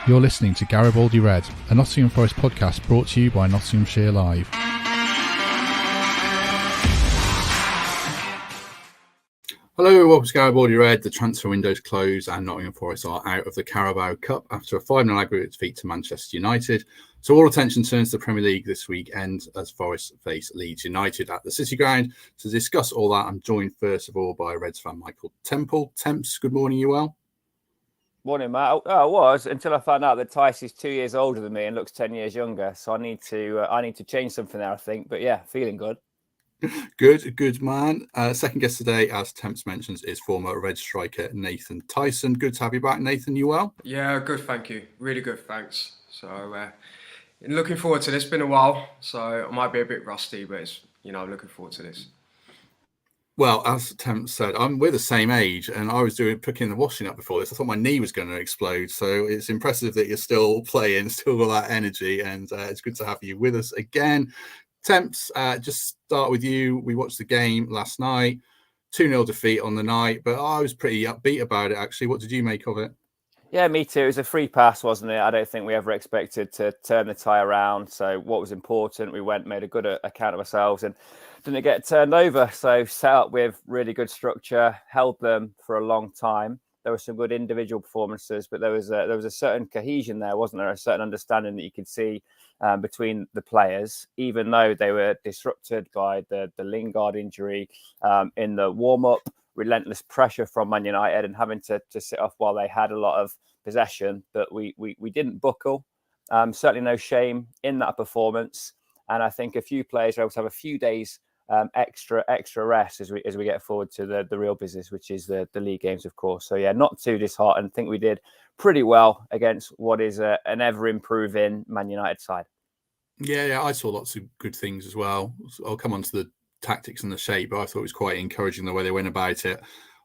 You're listening to Garibaldi Red, a Nottingham Forest podcast brought to you by Nottinghamshire Live. Hello, welcome to Garibaldi Red. The transfer window's closed and Nottingham Forest are out of the Carabao Cup after a 5-0 aggregate defeat to Manchester United. So all attention turns to the Premier League this weekend as Forest face Leeds United at the City Ground. To discuss all that, I'm joined first of all by Reds fan Michael Temple. Temps, good morning, you well? Morning, Matt. I was until I found out that Tyson is 2 years older than me and looks 10 years younger. So I need to change something there, I think. But yeah, feeling good. Good man. Second guest today, as Temps mentions, is former Red striker Nathan Tyson. Good to have you back, Nathan. You well? Yeah, good, thank you. Really good, thanks. So looking forward to this. Been a while, so I might be a bit rusty, but I'm looking forward to this. Well, as Temps said, we're the same age, and I was picking the washing up before this. I thought my knee was going to explode, so it's impressive that you're still playing, still got that energy, and it's good to have you with us again. Temps, just start with you. We watched the game last night, 2-0 defeat on the night, but I was pretty upbeat about it, actually. What did you make of it? Yeah, me too. It was a free pass, wasn't it? I don't think we ever expected to turn the tie around. So what was important, we made a good account of ourselves and didn't get turned over. So set up with really good structure, held them for a long time. There were some good individual performances, but there was a certain cohesion there, wasn't there? A certain understanding that you could see between the players, even though they were disrupted by the Lingard injury in the warm-up, relentless pressure from Man United and having to sit off while they had a lot of possession. But we didn't buckle. Certainly no shame in that performance. And I think a few players are able to have a few days extra rest as we get forward to the real business, which is the league games, of course. So yeah, not too disheartened. I think we did pretty well against what is an ever-improving Man United side. Yeah, I saw lots of good things as well. I'll come on to the tactics and the shape, but I thought it was quite encouraging the way they went about it.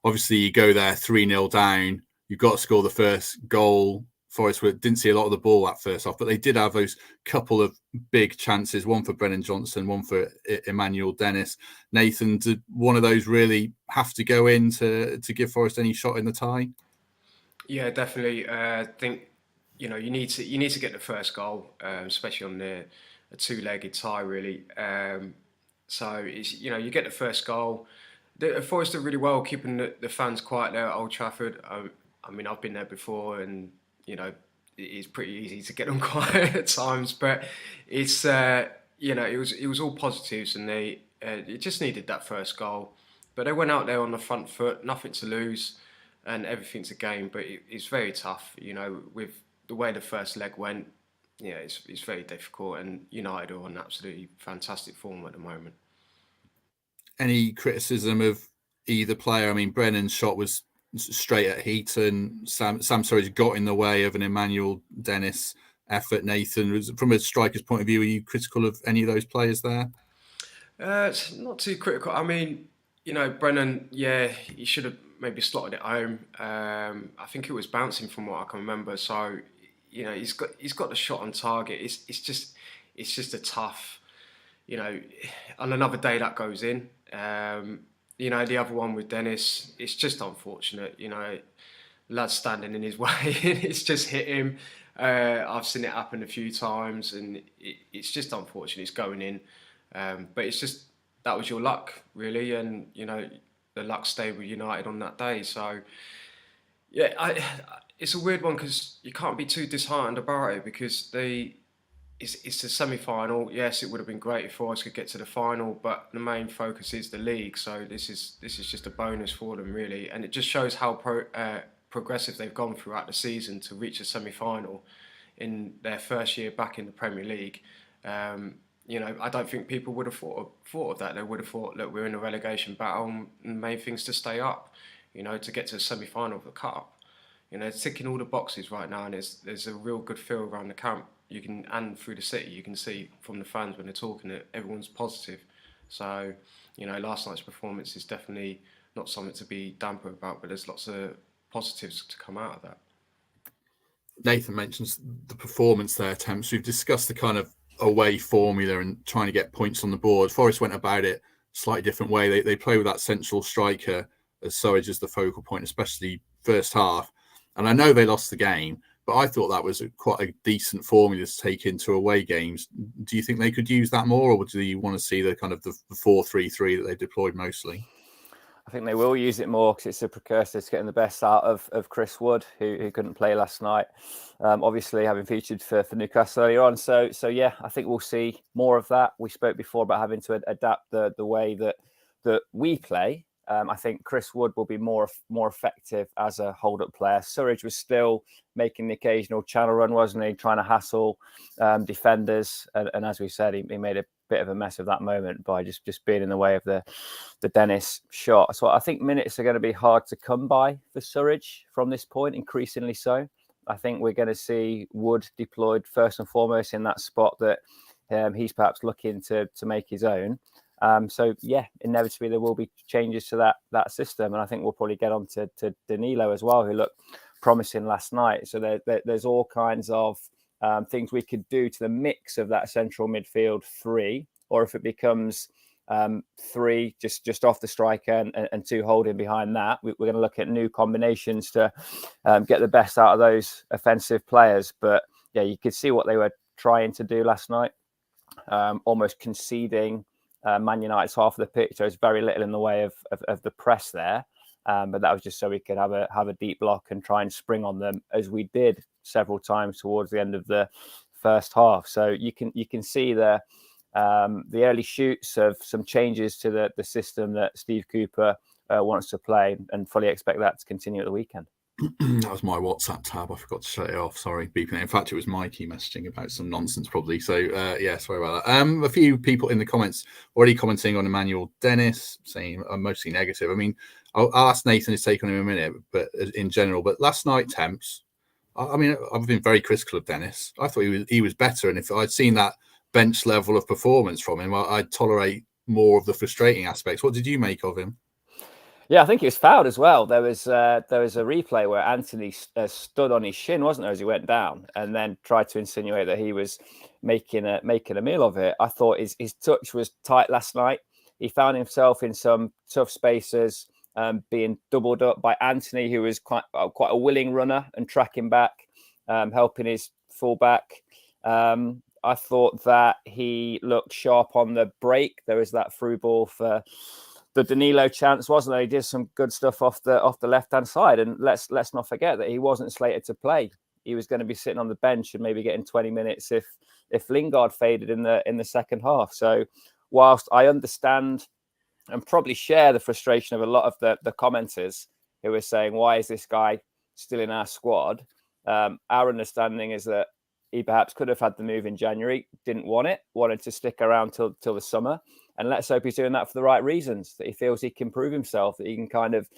Obviously, you go there 3-0 down, you've got to score the first goal. Forest didn't see a lot of the ball at first off, but they did have those couple of big chances, one for Brennan Johnson, one for Emmanuel Dennis. Nathan, did one of those really have to go in to give Forest any shot in the tie? Yeah, definitely. I think you need to get the first goal, especially on a two-legged tie, really. So it's, you get the first goal. Forest did really well keeping the fans quiet there at Old Trafford. I mean, I've been there before, and it's pretty easy to get them quiet at times. But it's it was all positives, and they it just needed that first goal. But they went out there on the front foot, nothing to lose, and everything's a game. But it's very tough, with the way the first leg went. Yeah, it's very difficult, and United are on absolutely fantastic form at the moment. Any criticism of either player? I mean, Brennan's shot was straight at Heaton. Sam Surridge's got in the way of an Emmanuel Dennis effort. Nathan, from a striker's point of view, are you critical of any of those players there? It's not too critical. I mean, Brennan, yeah, he should have maybe slotted it home. I think it was bouncing from what I can remember. So, he's got the shot on target. It's just a tough, on another day that goes in. The other one with Dennis, it's just unfortunate. Lad's standing in his way and it's just hit him. I've seen it happen a few times, and it's just unfortunate. It's going in, but it's just that was your luck, really, and the luck stayed with United on that day. So yeah, it's a weird one because you can't be too disheartened about it because it's a semi-final. Yes, it would have been great if Forest could get to the final, but the main focus is the league. So this is just a bonus for them, really, and it just shows how progressive they've gone throughout the season to reach a semi-final in their first year back in the Premier League. I don't think people would have thought of that. They would have thought, look, we're in a relegation battle, and the main thing's to stay up. To get to the semi-final of the Cup. It's ticking all the boxes right now, and there's a real good feel around the camp. And through the city, you can see from the fans when they're talking that everyone's positive. So, last night's performance is definitely not something to be damper about, but there's lots of positives to come out of that. Nathan mentions the performance there, Temps. We've discussed the kind of away formula and trying to get points on the board. Forest went about it a slightly different way. They play with that central striker as Surridge as the focal point, especially first half. And I know they lost the game, But I thought that was quite a decent formula to take into away games. Do you think they could use that more, or do you want to see the kind of the 4-3-3 that they deployed mostly? I think they will use it more because it's a precursor to getting the best out of Chris Wood, who couldn't play last night. Obviously, having featured for Newcastle earlier on. So yeah, I think we'll see more of that. We spoke before about having to adapt the way that we play. I think Chris Wood will be more effective as a hold-up player. Surridge was still making the occasional channel run, wasn't he? Trying to hassle defenders. And as we said, he made a bit of a mess of that moment by just being in the way of the Dennis shot. So I think minutes are going to be hard to come by for Surridge from this point, increasingly so. I think we're going to see Wood deployed first and foremost in that spot that he's perhaps looking to make his own. So yeah, inevitably there will be changes to that system, and I think we'll probably get on to Danilo as well, who looked promising last night. So there's all kinds of things we could do to the mix of that central midfield three, or if it becomes three just off the striker and two holding behind that, we're going to look at new combinations to get the best out of those offensive players. But yeah, you could see what they were trying to do last night, almost conceding Man United's half of the pitch. There's very little in the way of the press there, but that was just so we could have a deep block and try and spring on them, as we did several times towards the end of the first half. So you can see the early shoots of some changes to the system that Steve Cooper wants to play, and fully expect that to continue at the weekend. That was my WhatsApp tab. I forgot to shut it off. Sorry, beeping it. In fact, it was Mikey messaging about some nonsense, probably. So, yeah, sorry about that. A few people in the comments already commenting on Emmanuel Dennis, saying mostly negative. I mean, I'll ask Nathan his take on him in a minute, but in general. But last night, Temps, I mean, I've been very critical of Dennis. I thought he was better, and if I'd seen that bench level of performance from him, I'd tolerate more of the frustrating aspects. What did you make of him? Yeah, I think he was fouled as well. There was a replay where Anthony stood on his shin, wasn't there, as he went down, and then tried to insinuate that he was making a meal of it. I thought his touch was tight last night. He found himself in some tough spaces, being doubled up by Anthony, who was quite a willing runner and tracking back, helping his fullback. I thought that he looked sharp on the break. There was that through ball for the Danilo chance, wasn't there? He did some good stuff off the left-hand side, and let's not forget that he wasn't slated to play. He was going to be sitting on the bench and maybe getting 20 minutes if Lingard faded in the second half. So whilst I understand and probably share the frustration of a lot of the commenters who are saying, why is this guy still in our squad? Our understanding is that he perhaps could have had the move in January, didn't want it, wanted to stick around till the summer. And let's hope he's doing that for the right reasons, that he feels he can prove himself, that he can kind of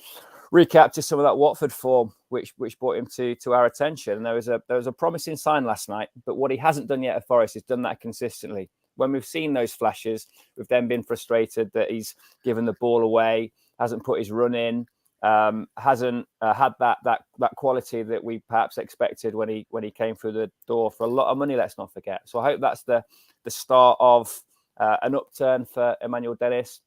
recapture some of that Watford form, which brought him to our attention. And there was a promising sign last night, but what he hasn't done yet at Forest is done that consistently. When we've seen those flashes, we've then been frustrated that he's given the ball away, hasn't put his run in, hasn't had that quality that we perhaps expected when he came through the door for a lot of money. Let's not forget. So I hope that's the start of an upturn for Emmanuel Dennis.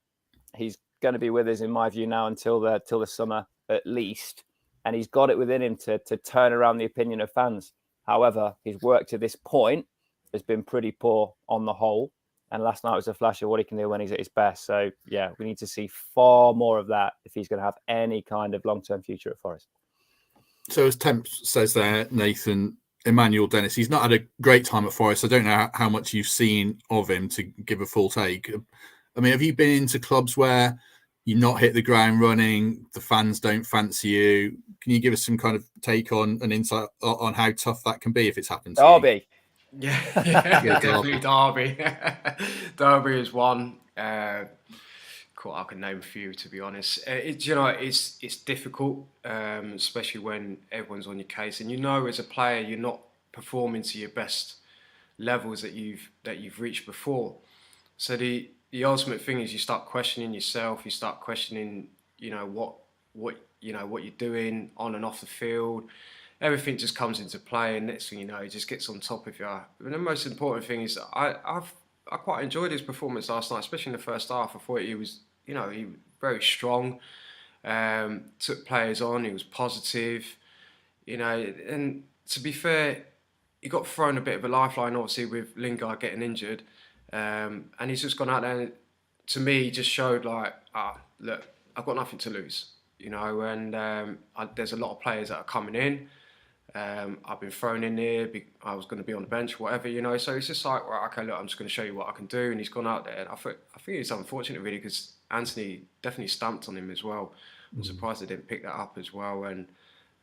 He's going to be with us, in my view, now until the summer at least, and he's got it within him to turn around the opinion of fans. However, his work to this point has been pretty poor on the whole, and last night was a flash of what he can do when he's at his best. So yeah, we need to see far more of that if he's going to have any kind of long-term future at Forest. So as Temps says there, Nathan, Emmanuel Dennis, he's not had a great time at Forest. I don't know how much you've seen of him to give a full take. I mean, have you been into clubs where you not hit the ground running, the fans don't fancy you? Can you give us some kind of take on an insight on how tough that can be if it's happened to Derby. you? Yeah, definitely Derby. Derby is one. Cool, I can name a few, to be honest. It's difficult, especially when everyone's on your case, and as a player you're not performing to your best levels that you've reached before. So the ultimate thing is you start questioning yourself. You start questioning, what you're doing on and off the field. Everything just comes into play, and next thing you know, it just gets on top of you. And the most important thing is I quite enjoyed his performance last night, especially in the first half. I thought he was very strong, took players on, he was positive, and to be fair, he got thrown a bit of a lifeline, obviously, with Lingard getting injured. And he's just gone out there and, to me, just showed like, look, I've got nothing to lose, and there's a lot of players that are coming in. I've been thrown in there. I was going to be on the bench, whatever, So it's just like, right, okay, look, I'm just going to show you what I can do. And he's gone out there. And I think it's unfortunate, really, because Anthony definitely stamped on him as well. I'm surprised they didn't pick that up as well. And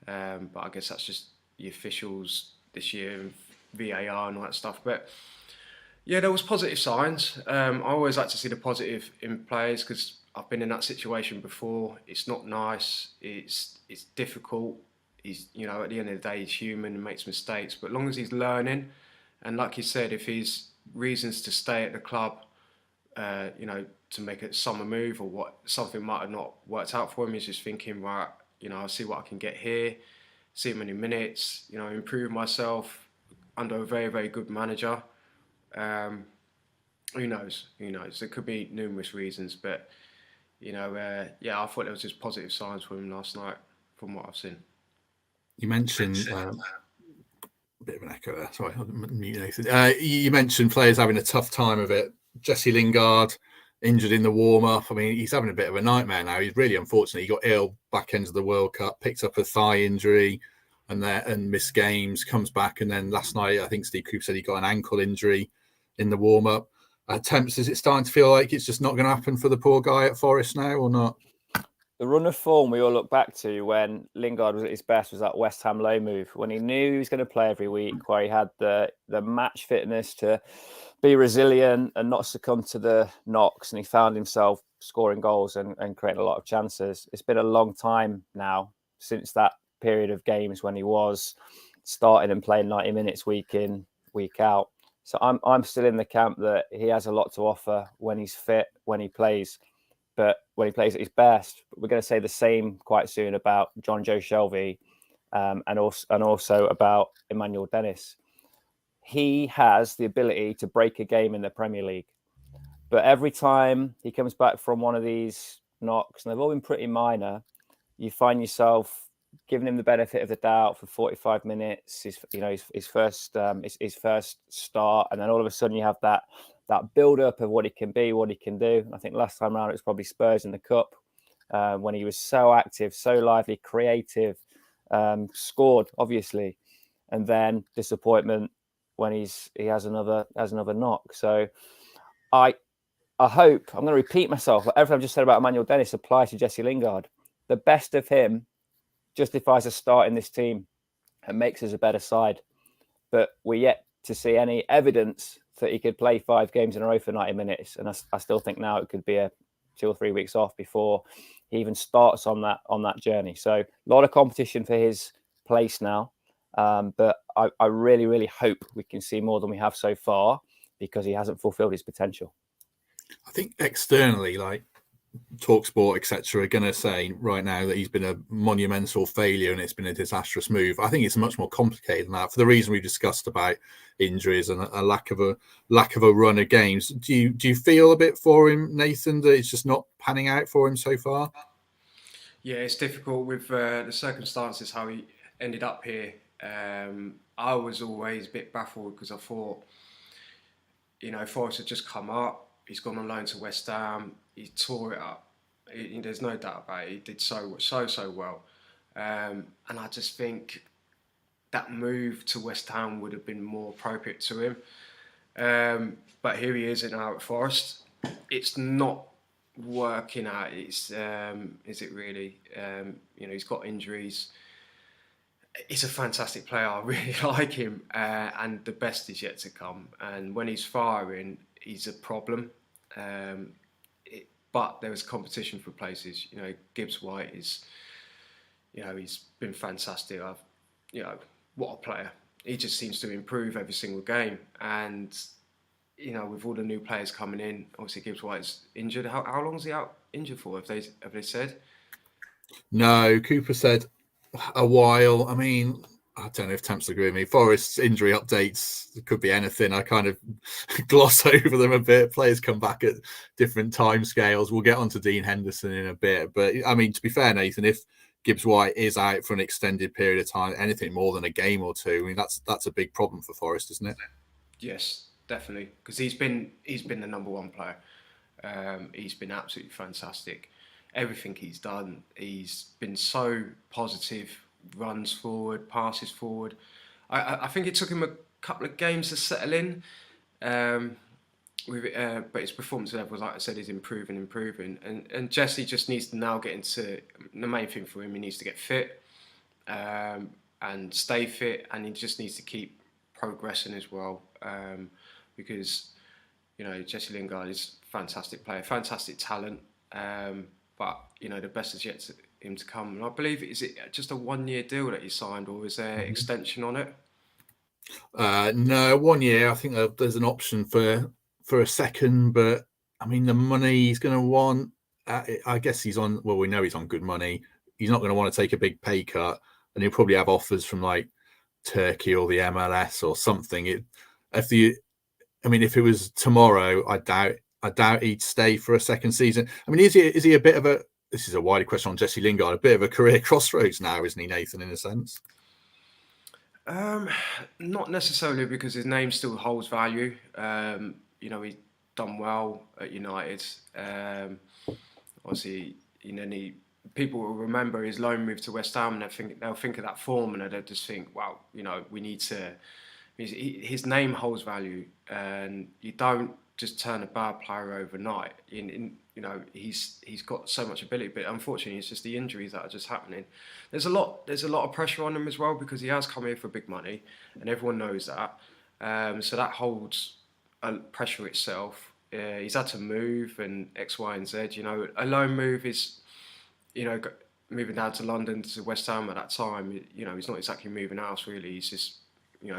but I guess that's just the officials this year and VAR and all that stuff. But yeah, there was positive signs. I always like to see the positive in players because I've been in that situation before. It's not nice. It's difficult. He's, at the end of the day, he's human and makes mistakes. But as long as he's learning, and like you said, if his reasons to stay at the club, to make a summer move or what something might have not worked out for him, he's just thinking, right, I'll see what I can get here, see how many minutes, improve myself under a very, very good manager. Who knows? There could be numerous reasons, but I thought there was just positive signs for him last night from what I've seen. You mentioned a bit of an echo there. Sorry, I'm mute Nathan. You mentioned players having a tough time of it. Jesse Lingard injured in the warm-up. I mean, he's having a bit of a nightmare now. He's really unfortunate. He got ill back end of the World Cup, picked up a thigh injury, and missed games. Comes back, and then last night I think Steve Cooper said he got an ankle injury in the warm-up. Is it starting to feel like it's just not going to happen for the poor guy at Forest now, or not? The run of form we all look back to when Lingard was at his best was that West Ham low move, when he knew he was going to play every week, where he had the match fitness to be resilient and not succumb to the knocks, and he found himself scoring goals and creating a lot of chances. It's been a long time now since that period of games when he was starting and playing 90 minutes week in, week out. So I'm still in the camp that he has a lot to offer when he's fit, when he plays. But when he plays at his best, we're going to say the same quite soon about John Joe Shelby and also about Emmanuel Dennis. He has the ability to break a game in the Premier League. But every time he comes back from one of these knocks, and they've all been pretty minor, you find yourself giving him the benefit of the doubt for 45 minutes, his first start, and then all of a sudden you have that build-up of what he can be, what he can do. And I think last time around it was probably Spurs in the Cup when he was so active, so lively, creative, scored, obviously. And then disappointment when he has another knock. So I hope, I'm going to repeat myself, but everything I've just said about Emmanuel Dennis applies to Jesse Lingard. The best of him justifies a start in this team and makes us a better side. But we're yet to see any evidence that he could play 5 games in a row for 90 minutes. And I still think now it could be a 2 or 3 weeks off before he even starts on that journey. So a lot of competition for his place now. But I really, really hope we can see more than we have so far because he hasn't fulfilled his potential. I think externally, like TalkSport, etc., are going to say right now that he's been a monumental failure and it's been a disastrous move. I think it's much more complicated than that for the reason we discussed about injuries and a lack of a run of games. Do you feel a bit for him, Nathan, that it's just not panning out for him so far? Yeah, it's difficult with the circumstances how he ended up here. I was always a bit baffled because I thought, Forest had just come up. He's gone on loan to West Ham. He tore it up. There's no doubt about it. He did so well. And I just think that move to West Ham would have been more appropriate to him. But here he is now at Forest. It's not working out. Is it really? He's got injuries. He's a fantastic player. I really like him. And the best is yet to come. And when he's firing, he's a problem. But there is competition for places. Gibbs White is, he's been fantastic. What a player. He just seems to improve every single game. And, with all the new players coming in, obviously Gibbs White's injured. How long is he out injured for? Have they said? No, Cooper said a while. I mean, I don't know if Temps agree with me. Forest's injury updates, it could be anything. I kind of gloss over them a bit. Players come back at different timescales. We'll get on to Dean Henderson in a bit. But I mean, to be fair, Nathan, if Gibbs White is out for an extended period of time, anything more than a game or two, I mean, that's a big problem for Forest, isn't it? Yes, definitely, because he's been the number one player. He's been absolutely fantastic. Everything he's done, he's been so positive. Runs forward, passes forward. I think it took him a couple of games to settle in. But his performance levels, like I said, is improving. And Jesse just needs to now get into the main thing for him. He needs to get fit and stay fit, and he just needs to keep progressing as well. Because Jesse Lingard is a fantastic player, fantastic talent. But the best is yet to him to come. And I believe, is it just a 1-year deal that he signed, or is there extension on it? No, 1 year. I think there's an option for a second, but I mean the money he's going to want. I guess he's on. Well, we know he's on good money. He's not going to want to take a big pay cut, and he'll probably have offers from like Turkey or the MLS or something. If it was tomorrow, I doubt he'd stay for a second season. I mean, is he a bit of a? This is a wider question on Jesse Lingard. A bit of a career crossroads now, isn't he, Nathan? In a sense. Not necessarily, because his name still holds value. He's done well at United. Obviously, people will remember his loan move to West Ham, and they'll think of that form, and they'll just think, wow, we need to. His name holds value, and you don't just turn a bad player overnight. He's got so much ability, but unfortunately, it's just the injuries that are just happening. There's a lot of pressure on him as well, because he has come here for big money, and everyone knows that. So that holds pressure itself. He's had to move and X, Y, and Z. A loan move is, moving down to London to West Ham at that time. He's not exactly moving house really. He's just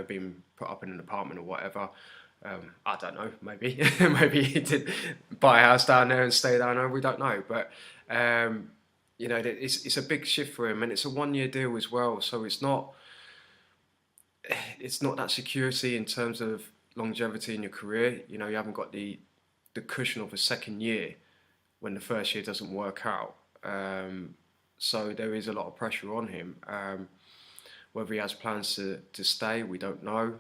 being put up in an apartment or whatever. I don't know, maybe maybe he did buy a house down there and stay down there, we don't know, but it's a big shift for him, and it's a 1-year deal as well, so it's not that security in terms of longevity in your career. You haven't got the cushion of a second year when the first year doesn't work out, so there is a lot of pressure on him. Whether he has plans to stay, we don't know.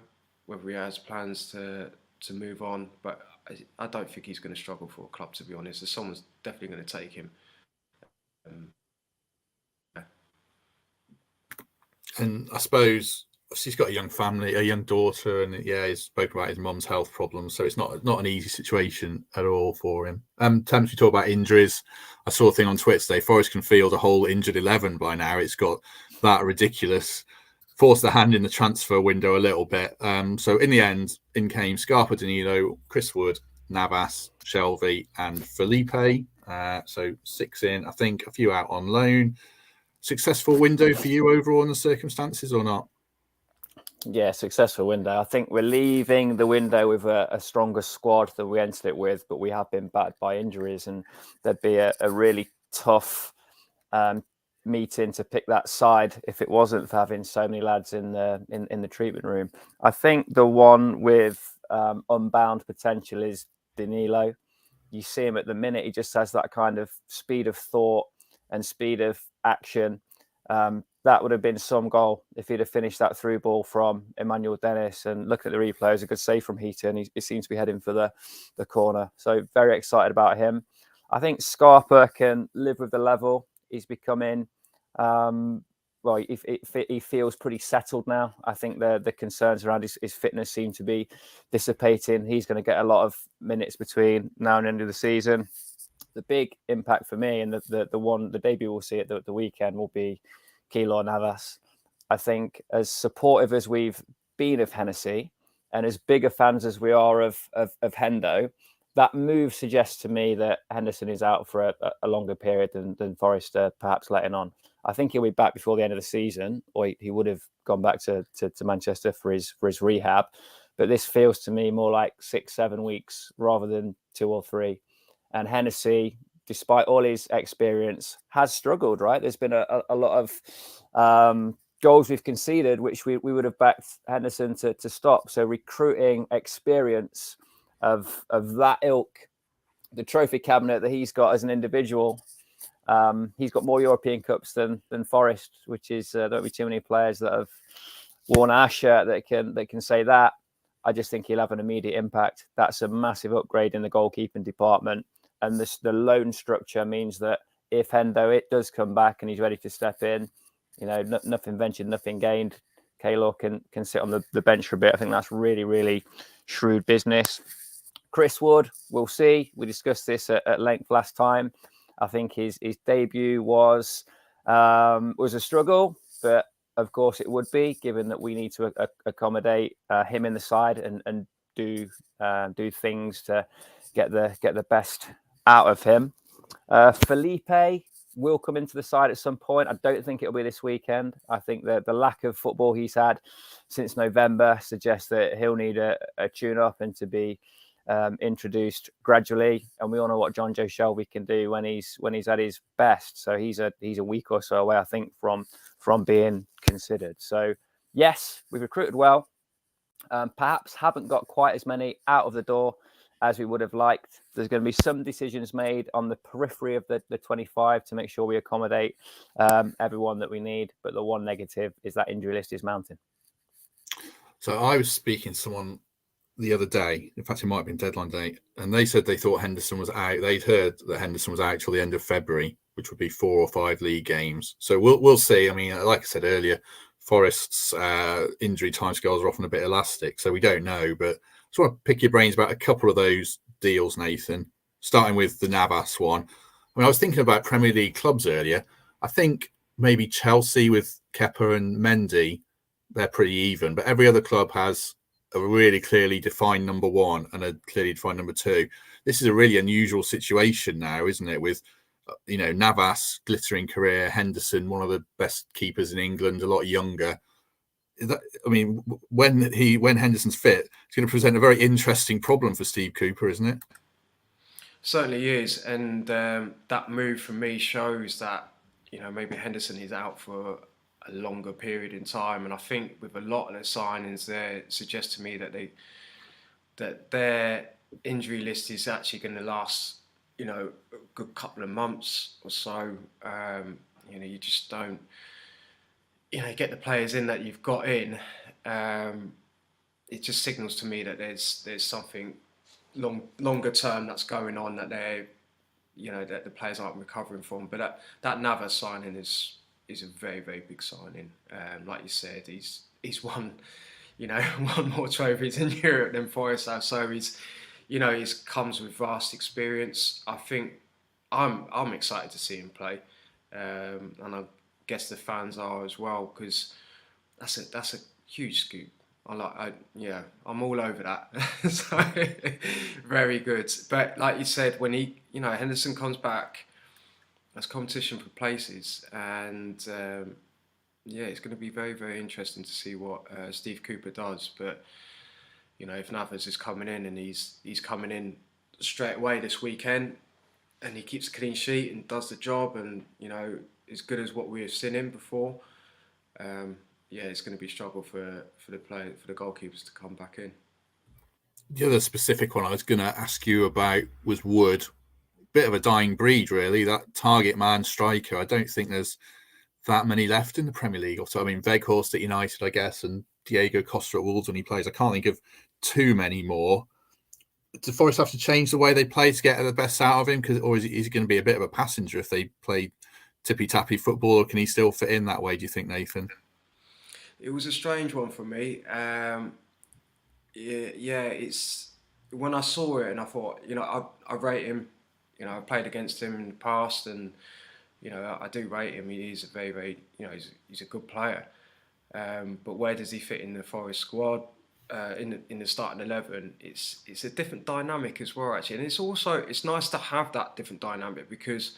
Whether he has plans to move on, but I don't think he's going to struggle for a club, to be honest. Someone's definitely going to take him. And I suppose he's got a young family, a young daughter, and he's spoken about his mum's health problems, so it's not an easy situation at all for him. Temps, we talk about injuries. I saw a thing on Twitter today. Forest can field a whole injured 11 by now. It's got that ridiculous. Forced their hand in the transfer window a little bit. So in the end, in came Scarpa, Danilo, Chris Wood, Navas, Shelvey, and Felipe. So 6 in, I think, a few out on loan. Successful window for you overall in the circumstances, or not? Yeah, successful window. I think we're leaving the window with a stronger squad than we entered it with, but we have been battered by injuries, and there'd be a really tough meeting to pick that side if it wasn't for having so many lads in the treatment room. I think the one with unbound potential is Danilo. You see him at the minute, he just has that kind of speed of thought and speed of action. That would have been some goal if he'd have finished that through ball from Emmanuel Dennis. And look at the replay, it was a good save from Heaton. He seems to be heading for the corner. So very excited about him. I think Scarpa can live with the level. He's becoming, he feels pretty settled now. I think the concerns around his fitness seem to be dissipating. He's going to get a lot of minutes between now and the end of the season. The big impact for me, and the debut we'll see at the weekend, will be Keylor Navas. I think as supportive as we've been of Hennessy, and as big a fans as we are of Hendo, that move suggests to me that Henderson is out for a longer period than Forest perhaps letting on. I think he'll be back before the end of the season, or he would have gone back to Manchester for his rehab. But this feels to me more like 6-7 weeks rather than 2 or 3. And Hennessy, despite all his experience, has struggled, right? There's been a lot of goals we've conceded, which we would have backed Henderson to stop. So recruiting experience of that ilk, the trophy cabinet that he's got as an individual. He's got more European Cups than Forest, which is there won't be too many players that have worn our shirt that can say that. I just think he'll have an immediate impact. That's a massive upgrade in the goalkeeping department, and the loan structure means that if Hendo it does come back and he's ready to step in, nothing ventured, nothing gained. Kaylor can sit on the bench for a bit. I think that's really, really shrewd business. Chris Wood, we'll see. We discussed this at length last time. I think his debut was a struggle, but of course it would be, given that we need to accommodate him in the side and do things to get the best out of him. Felipe will come into the side at some point. I don't think it'll be this weekend. I think that the lack of football he's had since November suggests that he'll need a tune-up and to be introduced gradually. And we all know what John Joe Shelby can do when he's at his best. So he's a week or so away, I think, from being considered. So yes, we've recruited well. Perhaps haven't got quite as many out of the door as we would have liked. There's going to be some decisions made on the periphery of the 25 to make sure we accommodate everyone that we need. But the one negative is that injury list is mounting. So I was speaking to someone the other day, in fact, it might have been deadline day, and they said they thought Henderson was out. They'd heard that Henderson was out till the end of February, which would be 4 or 5 league games. So we'll see. I mean, like I said earlier, Forest's injury timescales are often a bit elastic, so we don't know. But I just want to pick your brains about a couple of those deals, Nathan, starting with the Navas one. I mean, I was thinking about Premier League clubs earlier. I think maybe Chelsea with Kepa and Mendy, they're pretty even, but every other club has a really clearly defined number one and a clearly defined number two. This is a really unusual situation now, isn't it? With, Navas, glittering career, Henderson, one of the best keepers in England, a lot younger. When Henderson's fit, it's going to present a very interesting problem for Steve Cooper, isn't it? Certainly is. And that move for me shows that, maybe Henderson is out for a longer period in time, and I think with a lot of the signings there, it suggests to me that their injury list is actually going to last, a good couple of months or so. You just don't, get the players in that you've got in. It just signals to me that there's something longer term that's going on that that the players aren't recovering from. But that Navas signing is a very, very big signing. Like you said, he's won, won more trophies in Europe than Forest have. So he's comes with vast experience. I think I'm excited to see him play, and I guess the fans are as well, because that's a huge scoop. I'm all over that. So very good. But like you said, when Henderson comes back, there's competition for places, and it's going to be very, very interesting to see what Steve Cooper does. But if Navas is coming in and he's coming in straight away this weekend, and he keeps a clean sheet and does the job, and as good as what we have seen him before, it's going to be a struggle for the goalkeepers to come back in. The other specific one I was going to ask you about was Wood. Bit of a dying breed, really, that target man striker. I don't think there's that many left in the Premier League. Also, I mean, Weghorst at United, I guess, and Diego Costa at Wolves when he plays. I can't think of too many more. Does Forest have to change the way they play to get the best out of him? Or is he going to be a bit of a passenger if they play tippy-tappy football, or can he still fit in that way, do you think, Nathan? It was a strange one for me. It's when I saw it and I thought, I rate him. I've played against him in the past, and I do rate him. He's a very, very, he's a good player. But where does he fit in the Forest squad? In the starting 11, it's a different dynamic as well, actually, and it's nice to have that different dynamic, because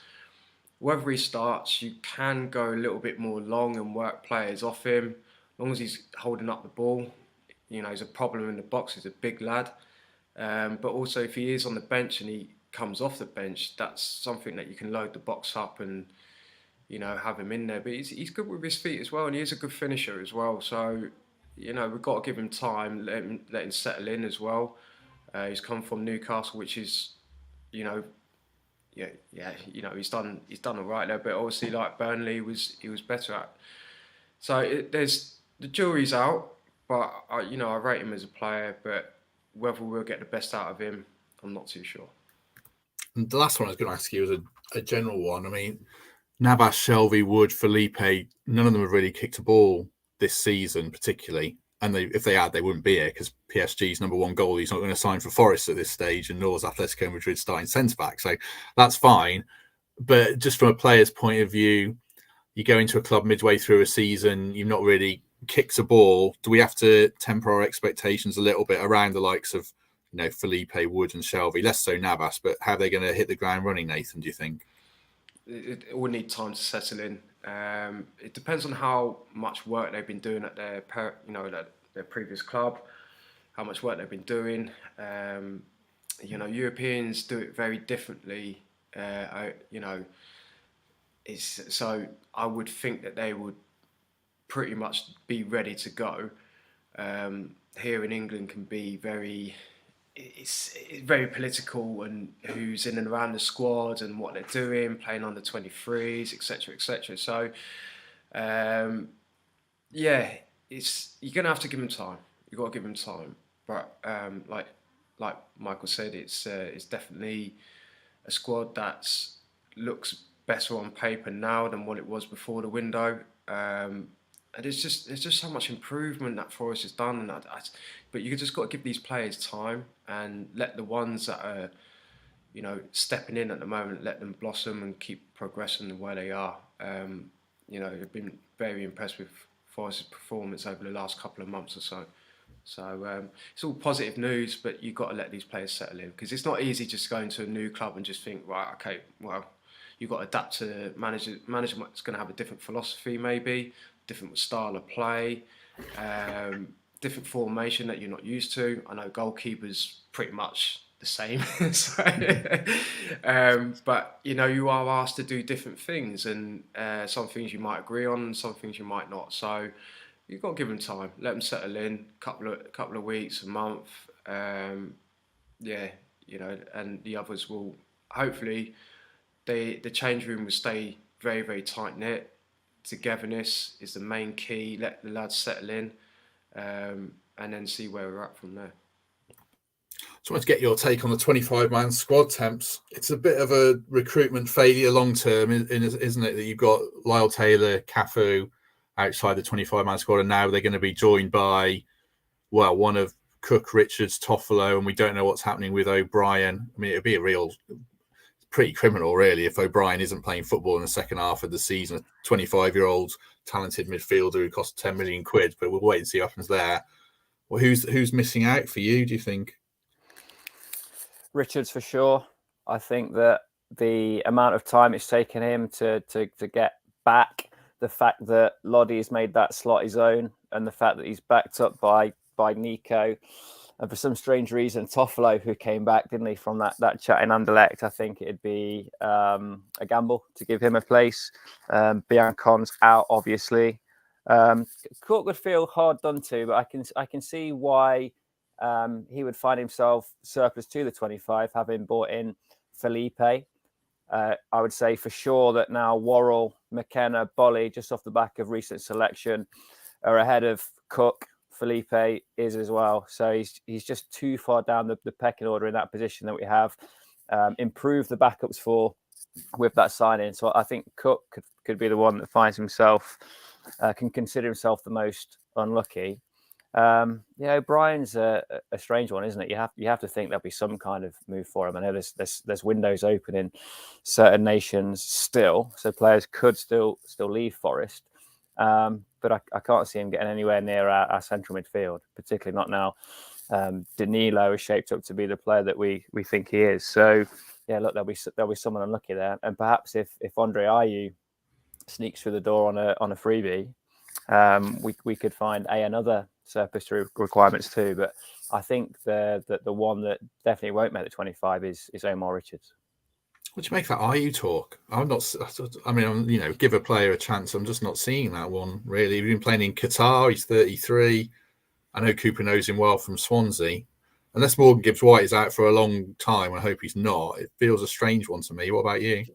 whether he starts, you can go a little bit more long and work players off him, as long as he's holding up the ball. He's a problem in the box. He's a big lad, but also if he is on the bench and he comes off the bench, that's something that you can load the box up and have him in there. But he's good with his feet as well, and he is a good finisher as well. So, we've got to give him time, let him settle in as well. He's come from Newcastle, which is, he's done all right there. But obviously, like Burnley, he was better at. So there's the jury's out, but I rate him as a player. But whether we'll get the best out of him, I'm not too sure. And the last one I was going to ask you was a general one. I mean, Navas, Shelvey, Wood, Felipe, none of them have really kicked a ball this season, particularly. And if they had, they wouldn't be here because PSG's number one goalie is not going to sign for Forest at this stage, and nor is Atletico Madrid starting centre back. So that's fine. But just from a player's point of view, you go into a club midway through a season, you've not really kicked a ball. Do we have to temper our expectations a little bit around the likes of, Felipe, Wood, and Shelvey? Less so Navas, but how are they going to hit the ground running, Nathan? Do you think? It will need time to settle in. It depends on how much work they've been doing at their previous club, how much work they've been doing. Europeans do it very differently. So I would think that they would pretty much be ready to go. Here in England can be it's very political, and who's in and around the squad and what they're doing, playing under 23s, etc., etc. So, you're gonna have to give them time. You got to give them time. But like Michael said, it's definitely a squad that looks better on paper now than what it was before the window. And there's just so much improvement that Forest has done, but you just got to give these players time and let the ones that are, stepping in at the moment, let them blossom and keep progressing the way they are. I've been very impressed with Forest's performance over the last couple of months or so. So it's all positive news, but you've got to let these players settle in, because it's not easy just going to a new club and just think, right, okay, well, you've got to adapt to management's going to have a different philosophy, maybe different style of play, different formation that you're not used to. I know goalkeeper's pretty much the same, but you are asked to do different things, and some things you might agree on, and some things you might not. So you've got to give them time, let them settle in, couple of weeks, a month, and the others will hopefully. The change room will stay very, very tight knit. Togetherness is the main key. Let the lads settle in, and then see where we're at from there. Just wanted to get your take on the 25-man squad, Temps. It's a bit of a recruitment failure long term, isn't it? That you've got Lyle Taylor, Cafu outside the 25-man squad, and now they're going to be joined by, one of Cook, Richards, Toffolo, and we don't know what's happening with O'Brien. I mean, it'd be pretty criminal, really, if O'Brien isn't playing football in the second half of the season. A 25-year-old talented midfielder who cost 10 million quid, but we'll wait and see what happens there. Well, who's missing out for you, do you think? Richards for sure. I think that the amount of time it's taken him to get back, the fact that Lodi's made that slot his own, and the fact that he's backed up by Nico, and for some strange reason, Toffolo, who came back, didn't he, from that chat in Anderlecht, I think it'd be a gamble to give him a place. Biancon's out, obviously. Cook would feel hard done to, but I can see why he would find himself surplus to the 25, having bought in Felipe. I would say for sure that now Worrell, McKenna, Bolly, just off the back of recent selection, are ahead of Cook. Felipe is as well. So he's just too far down the pecking order in that position that we have. Improved the backups for with that signing. So I think Cook could be the one that finds himself, can consider himself the most unlucky. O'Brien's a strange one, isn't it? You have to think there'll be some kind of move for him. I know there's windows open in certain nations still, so players could still leave Forest. But I can't see him getting anywhere near our central midfield, particularly not now. Danilo is shaped up to be the player that we think he is. So yeah, look, there'll be someone unlucky there, and perhaps if Andre Ayew sneaks through the door on a freebie, we could find another surplus requirements too. But I think the one that definitely won't make the 25 is Omar Richards. What do you make of that IU talk? I'm not. I mean, give a player a chance. I'm just not seeing that one really. We've been playing in Qatar. He's 33. I know Cooper knows him well from Swansea. Unless Morgan Gibbs White is out for a long time, I hope he's not. It feels a strange one to me. What about you?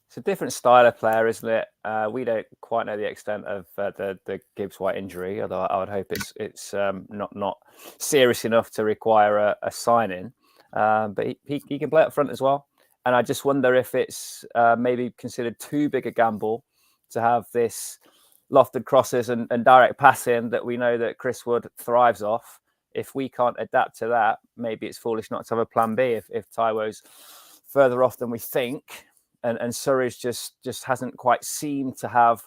It's a different style of player, isn't it? We don't quite know the extent of the Gibbs White injury, although I would hope it's not serious enough to require a sign-in. But he can play up front as well. And I just wonder if it's maybe considered too big a gamble to have this lofted crosses and direct passing that we know that Chris Wood thrives off. If we can't adapt to that, maybe it's foolish not to have a plan B if Taiwo's further off than we think. And Surrey's just hasn't quite seemed to have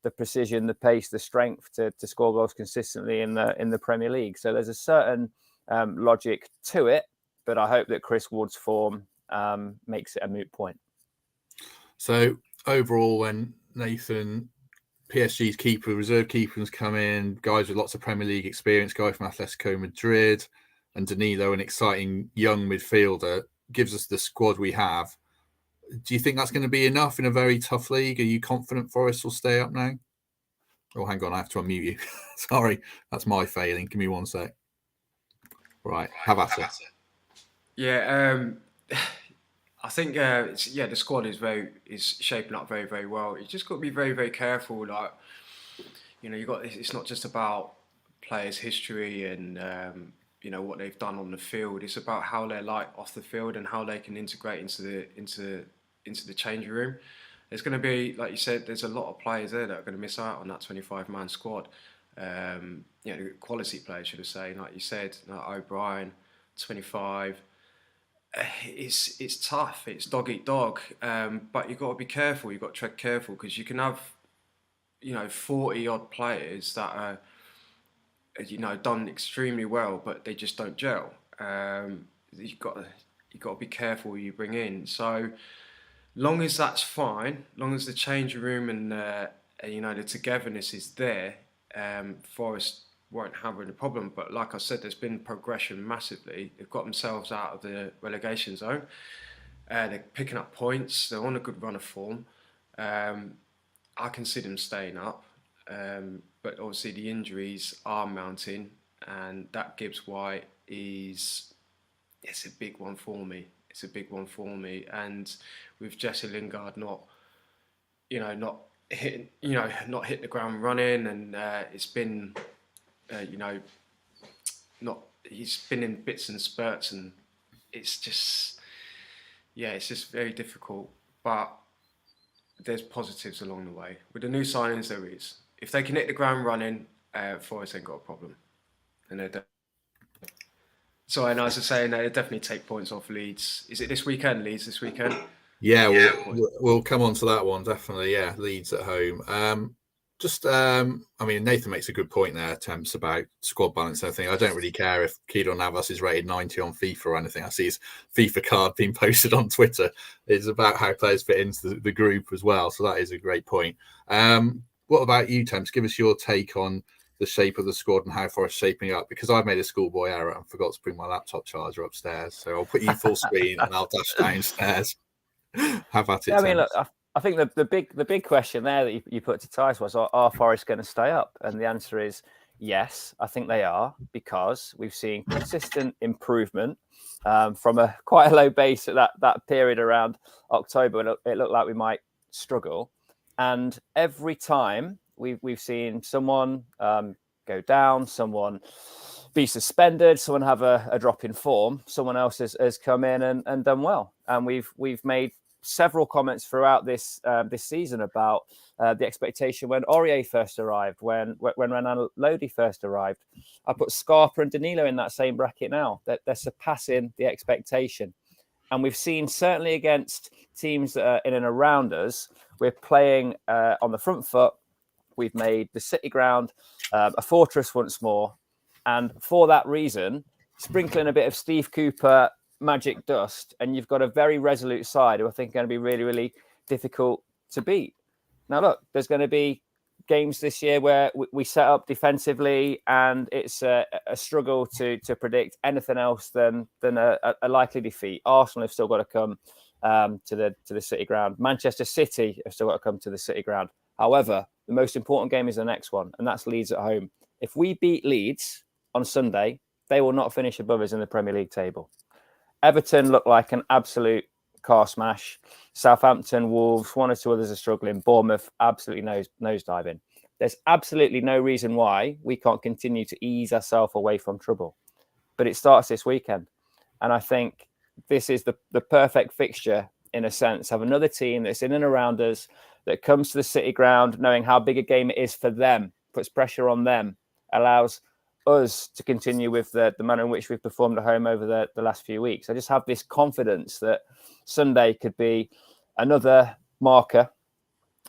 the precision, the pace, the strength to score goals consistently in the Premier League. So there's a certain logic to it, but I hope that Chris Wood's form makes it a moot point. So overall, when Nathan, PSG's keeper, reserve keepers come in, guys with lots of Premier League experience, guy from Atletico Madrid, and Danilo, an exciting young midfielder, gives us the squad we have. Do you think that's going to be enough in a very tough league? Are you confident Forest will stay up now? Oh, hang on, I have to unmute you. Sorry, that's my failing. Give me one sec. Right, have at it. Yeah, I think the squad is shaping up very, very well. You just got to be very, very careful. Like, it's not just about players' history and what they've done on the field. It's about how they're like off the field and how they can integrate into the changing room. There's going to be, like you said, there's a lot of players there that are going to miss out on that 25-man squad. Quality players, should I say? Like you said, like O'Brien, 25. It's tough. It's dog eat dog. But you've got to be careful. You've got to tread careful because you can have, 40 odd players that are, done extremely well, but they just don't gel. You've got to be careful who you bring in. So long as that's fine, long as the changing room and the togetherness is there, Forest won't have any problem. But like I said, there's been progression massively. They've got themselves out of the relegation zone. They're picking up points. They're on a good run of form. I can see them staying up. But obviously the injuries are mounting, and that Gibbs White it's a big one for me. It's a big one for me. And with Jesse Lingard not hit the ground running, and it's been he's been in bits and spurts, and it's just very difficult. But there's positives along the way. With the new signings, there is. If they can hit the ground running, Forest ain't got a problem. And as I was saying, they definitely take points off Leeds. Is it this weekend, Leeds, this weekend? Yeah, we'll come on to that one, definitely. Yeah, Leeds at home. Nathan makes a good point there, Temps, about squad balance and everything. I don't really care if Keylor Navas is rated 90 on FIFA or anything. I see his FIFA card being posted on Twitter. It's about how players fit into the group as well. So that is a great point. What about you, Temps? Give us your take on the shape of the squad and how Forest shaping up, because I've made a schoolboy error and forgot to bring my laptop charger upstairs. So I'll put you full screen and I'll dash downstairs. Have at it. I mean, look, I think the big question there that you put to Tice was, are Forest going to stay up? And the answer is yes, I think they are, because we've seen consistent improvement from quite a low base at that period around October. It looked like we might struggle. And every time we've seen someone go down, someone be suspended, someone have a drop in form, someone else has come in and done well. And we've made several comments throughout this season about the expectation when Aurier first arrived, when Renan Lodi first arrived. I put Scarpa and Danilo in that same bracket now. That they're surpassing the expectation. And we've seen, certainly against teams that are in and around us, we're playing on the front foot. We've made the City ground a fortress once more. And for that reason, sprinkling a bit of Steve Cooper magic dust, and you've got a very resolute side who I think are going to be really, really difficult to beat. Now, look, there's going to be games this year where we set up defensively and it's a struggle to predict anything else than a likely defeat. Arsenal have still got to come to the City ground. Manchester City have still got to come to the City ground. However, the most important game is the next one, and that's Leeds at home. If we beat Leeds on Sunday, they will not finish above us in the Premier League table. Everton look like an absolute car smash. Southampton, Wolves, one or two others are struggling. Bournemouth, absolutely nosediving. There's absolutely no reason why we can't continue to ease ourselves away from trouble. But it starts this weekend. And I think this is the perfect fixture, in a sense. Have another team that's in and around us, that comes to the City ground, knowing how big a game it is for them, puts pressure on them, allows us to continue with the manner in which we've performed at home over the last few weeks. I just have this confidence that Sunday could be another marker,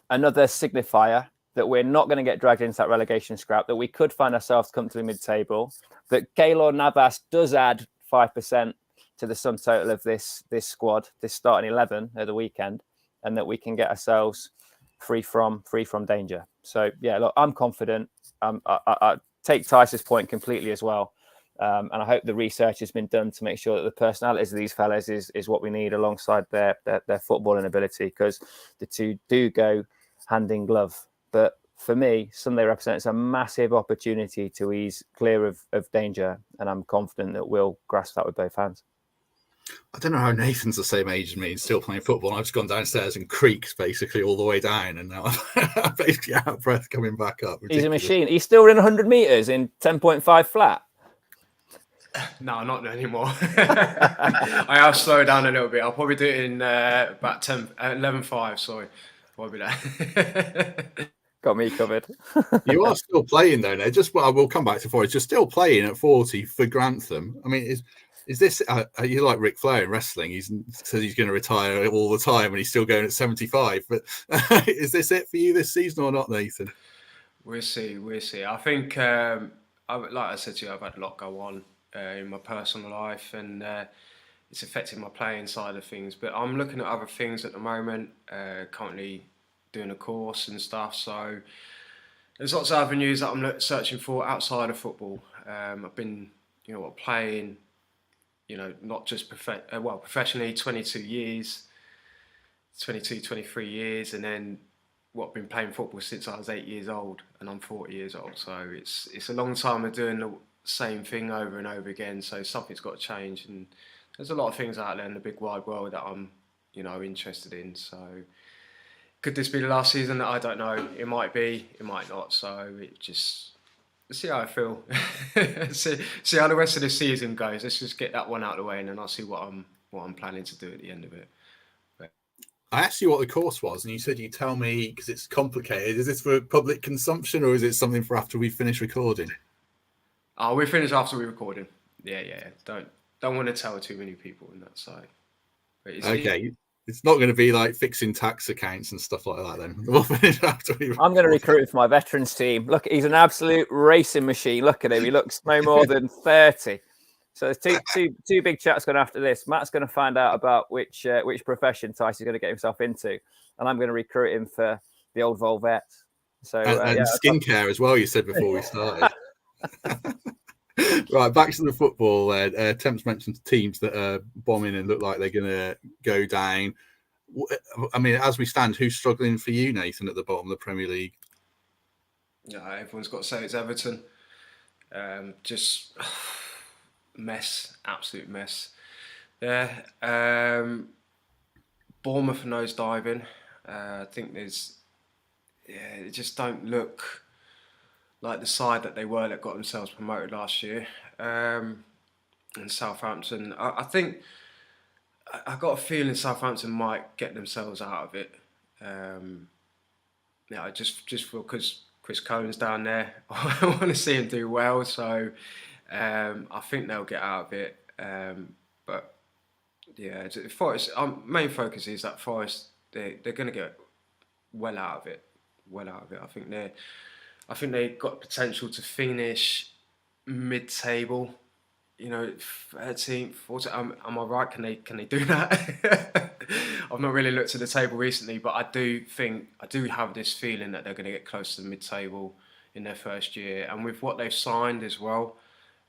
another signifier that we're not going to get dragged into that relegation scrap, that we could find ourselves comfortably mid-table, that Keylor Navas does add 5% to the sum total of this squad, this starting 11 at the weekend, and that we can get ourselves free from danger. So, yeah, look, I'm confident. I take Tyson's point completely as well. And I hope the research has been done to make sure that the personalities of these fellas is what we need alongside their footballing ability, because the two do go hand in glove. But for me, Sunday represents a massive opportunity to ease clear of danger, and I'm confident that we'll grasp that with both hands. I don't know how Nathan's the same age as me and still playing football. I've just gone downstairs and creaked basically all the way down, and now I'm basically out of breath coming back up. Ridiculous. He's a machine. He's still running 100 metres in 10.5 flat. No, not anymore. I have slowed down a little bit. I'll probably do it in about 11.5. Sorry, probably that. Got me covered. You are still playing though, now. We'll come back to Forest. You're still playing at 40 for Grantham. I mean, is this? You're like Ric Flair in wrestling. He says he's going to retire all the time, and he's still going at 75. But is this it for you this season or not, Nathan? We'll see. I think, like I said to you, I've had a lot go on in my personal life, and it's affected my playing side of things. But I'm looking at other things at the moment. Currently doing a course and stuff. So there's lots of avenues that I'm searching for outside of football. I've been, playing. Not just professionally, 22 years, 23 years, and then I've been playing football since I was 8 years old, and I'm 40 years old. So it's a long time of doing the same thing over and over again. So something's got to change, and there's a lot of things out there in the big wide world that I'm, interested in. So could this be the last season? I don't know. It might be, it might not. So it just. See how I feel. see how the rest of the season goes. Let's just get that one out of the way, and then I'll see what I'm planning to do at the end of it. I asked you what the course was, and you said you'd tell me because it's complicated. Is this for public consumption, or is it something for after we finish recording? Oh, we finish after we're recording. Yeah. Don't want to tell too many people on that side. Okay. It's not going to be like fixing tax accounts and stuff like that then. We'll finish after we I'm going to recruit him for my veterans team. Look, he's an absolute racing machine. Look at him. He looks no more than 30. So there's two big chats going after this. Matt's going to find out about which profession Tyson's going to get himself into. And I'm going to recruit him for the old Volvet. So and skincare as well, you said before we started. Right, back to the football. Temps mentioned teams that are bombing and look like they're going to go down. I mean, as we stand, who's struggling for you, Nathan, at the bottom of the Premier League? Yeah, everyone's got to say it's Everton. Just mess, absolute mess. Yeah, Bournemouth nose diving. I think they just don't look like the side that they were that got themselves promoted last year. And Southampton, I think I got a feeling Southampton might get themselves out of it. I just feel because Chris Cohen's down there, I want to see him do well. So I think they'll get out of it. But yeah, Forest. Main focus is that Forest. They're going to get well out of it. I think they got potential to finish mid-table, 13th, 14th. Am I right? Can they do that? I've not really looked at the table recently, but I do have this feeling that they're going to get close to the mid-table in their first year. And with what they've signed as well,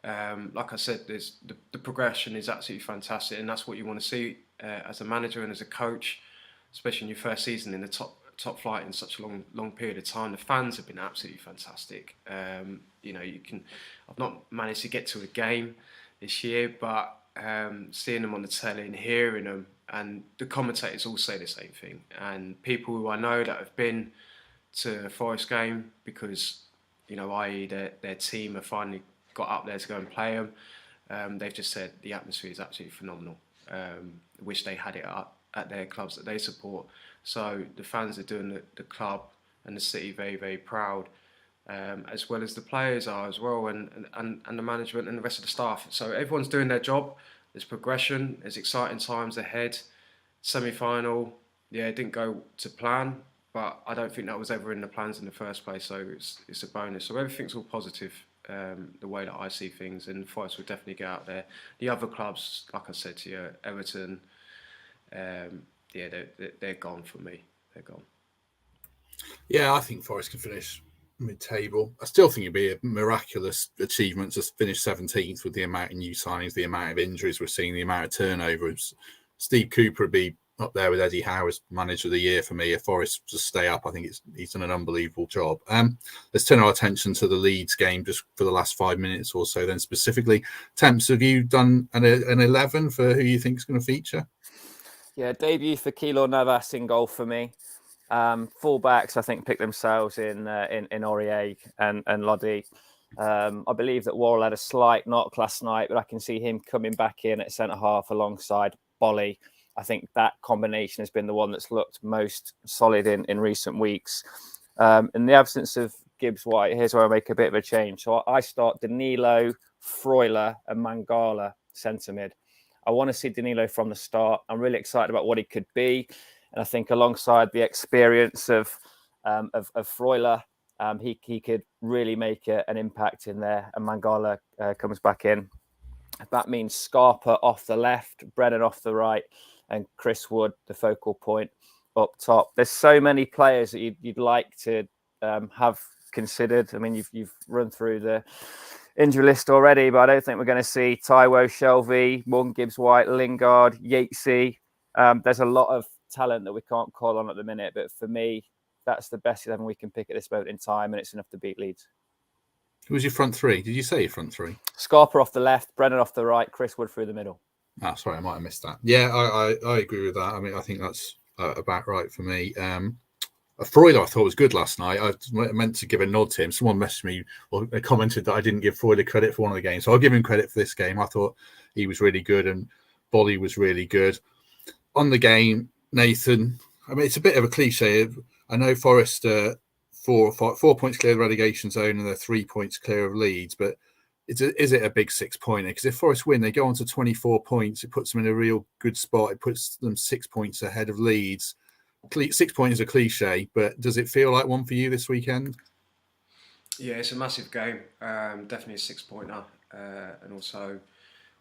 like I said, the progression is absolutely fantastic, and that's what you want to see. as a manager and as a coach, especially in your first season in the top flight in such a long period of time. The fans have been absolutely fantastic. I've not managed to get to a game this year, but seeing them on the telly and hearing them, and the commentators all say the same thing. And people who I know that have been to a Forest game because, i.e. their team have finally got up there to go and play them, they've just said the atmosphere is absolutely phenomenal. Wish they had it at their clubs that they support. So the fans are doing the club and the city very, very proud, as well as the players are as well, and the management and the rest of the staff. So everyone's doing their job. There's progression. There's exciting times ahead. Semi-final, it didn't go to plan, but I don't think that was ever in the plans in the first place. So it's a bonus. So everything's all positive, the way that I see things, and Forest will definitely get out there. The other clubs, like I said to you, Everton, they're gone for me. They're gone. Yeah, I think Forest can finish mid-table. I still think it'd be a miraculous achievement to finish 17th with the amount of new signings, the amount of injuries we're seeing, the amount of turnovers. Steve Cooper would be up there with Eddie Howe as manager of the year for me. If Forest just stay up, I think he's done an unbelievable job. Let's turn our attention to the Leeds game just for the last 5 minutes or so. Then specifically, Temps, have you done an 11 for who you think is going to feature? Yeah, debut for Keylor Navas in goal for me. Fullbacks, I think, picked themselves in Aurier and Lodi. I believe that Worrell had a slight knock last night, but I can see him coming back in at centre half alongside Bolly. I think that combination has been the one that's looked most solid in recent weeks. In the absence of Gibbs-White, here's where I make a bit of a change. So I start Danilo, Freuler and Mangala centre mid. I want to see Danilo from the start. I'm really excited about what he could be. And I think alongside the experience of Freuler, he could really make an impact in there. And Mangala comes back in. That means Scarpa off the left, Brennan off the right, and Chris Wood, the focal point, up top. There's so many players that you'd like to have considered. I mean, you've run through the injury list already, but I don't think we're going to see Taiwo, Shelvey, Morgan Gibbs-White, Lingard, Yatesy. There's a lot of talent that we can't call on at the minute, but for me, that's the best 11 we can pick at this moment in time, and it's enough to beat Leeds. Who was your front three? Did you say your front three? Scarpa off the left, Brennan off the right, Chris Wood through the middle. Ah, sorry, I might have missed that. Yeah, I agree with that. I mean, I think that's about right for me. Freuler, I thought was good last night. I meant to give a nod to him. Someone messaged me or commented that I didn't give Freuler credit for one of the games, so I'll give him credit for this game. I thought he was really good, and Bolly was really good. On the game, Nathan, I mean, it's a bit of a cliche. I know Forest 4 points clear of the relegation zone and they're 3 points clear of Leeds, but is it a big 6-pointer? Because if Forest win, they go on to 24 points. It puts them in a real good spot. It puts them 6 points ahead of Leeds. 6 points is a cliche, but does it feel like one for you this weekend? Yeah, it's a massive game. Definitely a 6-pointer. And also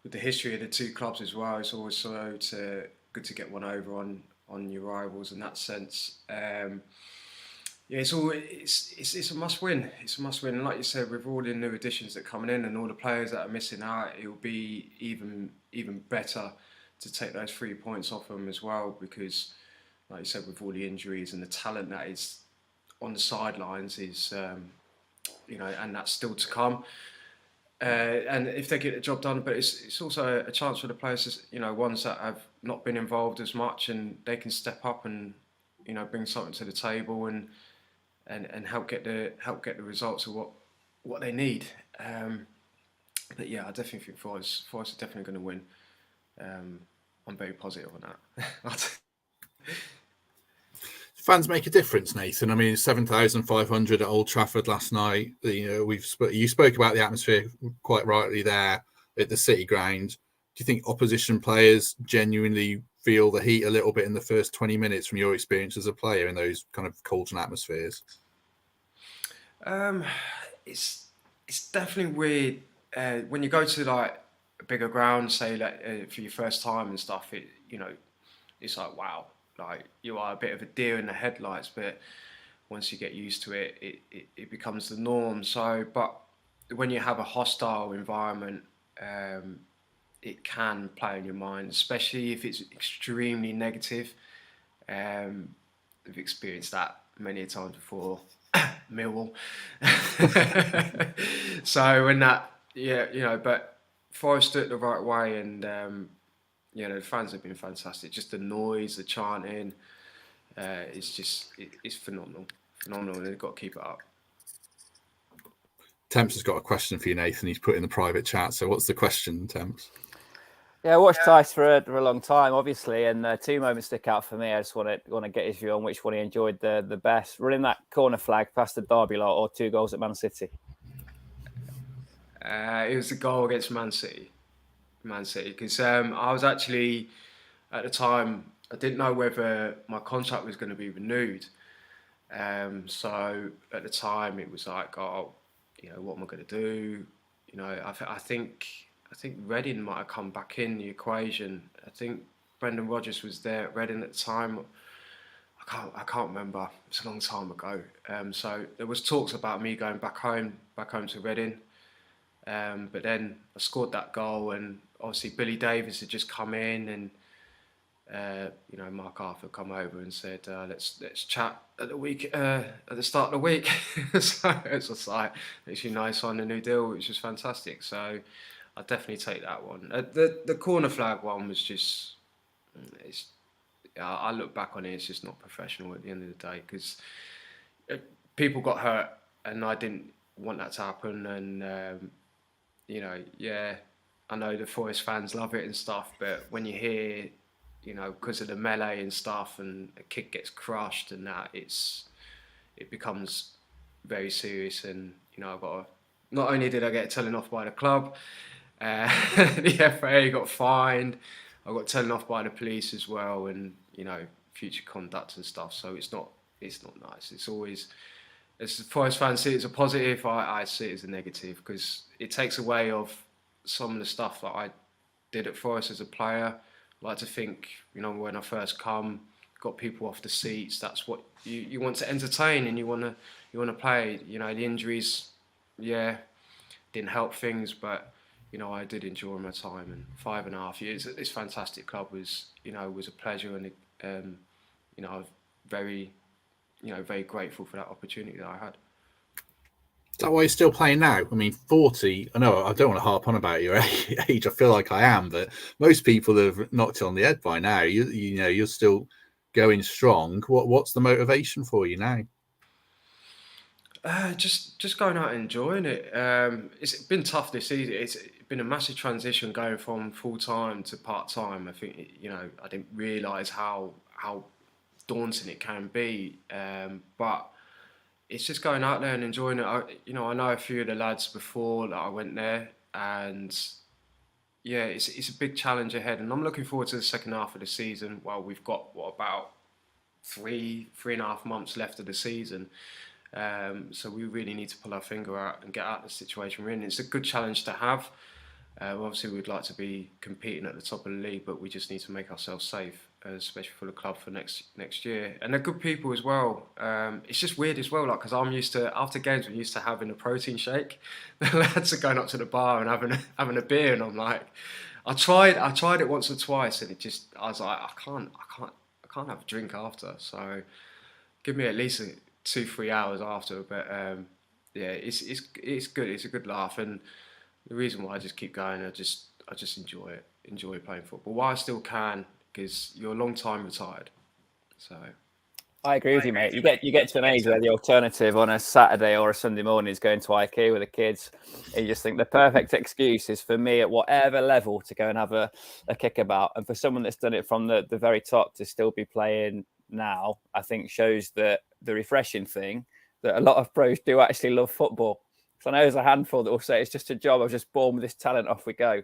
with the history of the two clubs as well, it's always good to get one over on your rivals in that sense. It's a must win. It's a must win, and like you said, with all the new additions that are coming in and all the players that are missing out, it will be even better to take those 3 points off them as well. Because, like you said, with all the injuries and the talent that is on the sidelines is, and that's still to come. And if they get the job done, but it's also a chance for the players, ones that have not been involved as much, and they can step up and bring something to the table and help get the results of what they need. But yeah, I definitely think Forest are definitely going to win. I'm very positive on that. Fans make a difference, Nathan. I mean, 7,500 at Old Trafford last night. You spoke about the atmosphere quite rightly there at the City Ground. Do you think opposition players genuinely feel the heat a little bit in the first 20 minutes from your experience as a player in those kind of cauldron atmospheres? It's definitely weird when you go to like a bigger ground, say for your first time and stuff. It's like wow. Like you are a bit of a deer in the headlights, but once you get used to it, it becomes the norm. So, but when you have a hostile environment, it can play on your mind, especially if it's extremely negative. We've experienced that many times before. Millwall. So when that, but Forest did it the right way, and the fans have been fantastic. Just the noise, the chanting, it's phenomenal, and they've got to keep it up. Temps has got a question for you, Nathan. He's put in the private chat. So what's the question, Temps? Yeah, I watched Tice for a long time, obviously, and two moments stick out for me. I just want to get his view on which one he enjoyed the best. Running that corner flag past the Derby lot, or 2 goals at Man City. It was the goal against Man City, because I was actually, at the time, I didn't know whether my contract was going to be renewed. So at the time, it was like, what am I going to do? I think Reading might have come back in the equation. I think Brendan Rodgers was there at Reading at the time. I can't remember. It's a long time ago. So there was talks about me going back home to Reading. But then I scored that goal, and obviously Billy Davies had just come in, and Mark Arthur come over and said, let's chat at the start of the week. So it's just like, it's nice on the new deal, which was fantastic. So I'd definitely take that one. The corner flag one was just, I look back on it, it's just not professional at the end of the day, because people got hurt, and I didn't want that to happen. And I know the Forest fans love it and stuff, but when you hear, because of the melee and stuff, and a kid gets crushed and that, it becomes very serious. And I've got not only did I get telling off by the club, the FA got fined, I got telling off by the police as well, and future conduct and stuff. So it's not nice. It's always, as the Forest fans see it as a positive, I see it as a negative, because it takes away of some of the stuff that I did at Forest as a player. I like to think, when I first come, got people off the seats. That's what you want to entertain, and you want to play. The injuries, didn't help things, but I did enjoy my time. And 5.5 years at this fantastic club was a pleasure, and I'm very grateful for that opportunity that I had. Is that why you're still playing now? I mean, 40, I know I don't want to harp on about your age. I feel like I am, but most people have knocked it on the head by now. You're still going strong. What's the motivation for you now? Just going out and enjoying it. It's been tough this season. It's been a massive transition going from full-time to part-time. I think, I didn't realise how daunting it can be. But it's just going out there and enjoying it. I know a few of the lads before that I went there, and it's a big challenge ahead, and I'm looking forward to the second half of the season. Well, we've got about 3.5 months left of the season, so we really need to pull our finger out and get out of the situation we're in. It's a good challenge to have. Obviously, we'd like to be competing at the top of the league, but we just need to make ourselves safe, especially for the club for next year. And they're good people as well. It's just weird as well, because I'm used to, after games, we're used to having a protein shake. The lads are going up to the bar and having a beer, and I'm like, I tried it once or twice, and I was like, I can't have a drink after. So give me at least 2-3 hours after. But it's good. It's a good laugh, and the reason why I just keep going, I just enjoy playing football while I still can, because you're a long time retired. So I agree with you, mate. You get to an age where the alternative on a Saturday or a Sunday morning is going to IKEA with the kids. And you just think the perfect excuse is for me at whatever level to go and have a kickabout. And for someone that's done it from the very top to still be playing now, I think shows that the refreshing thing that a lot of pros do actually love football. So I know there's a handful that will say it's just a job. I was just born with this talent. Off we go.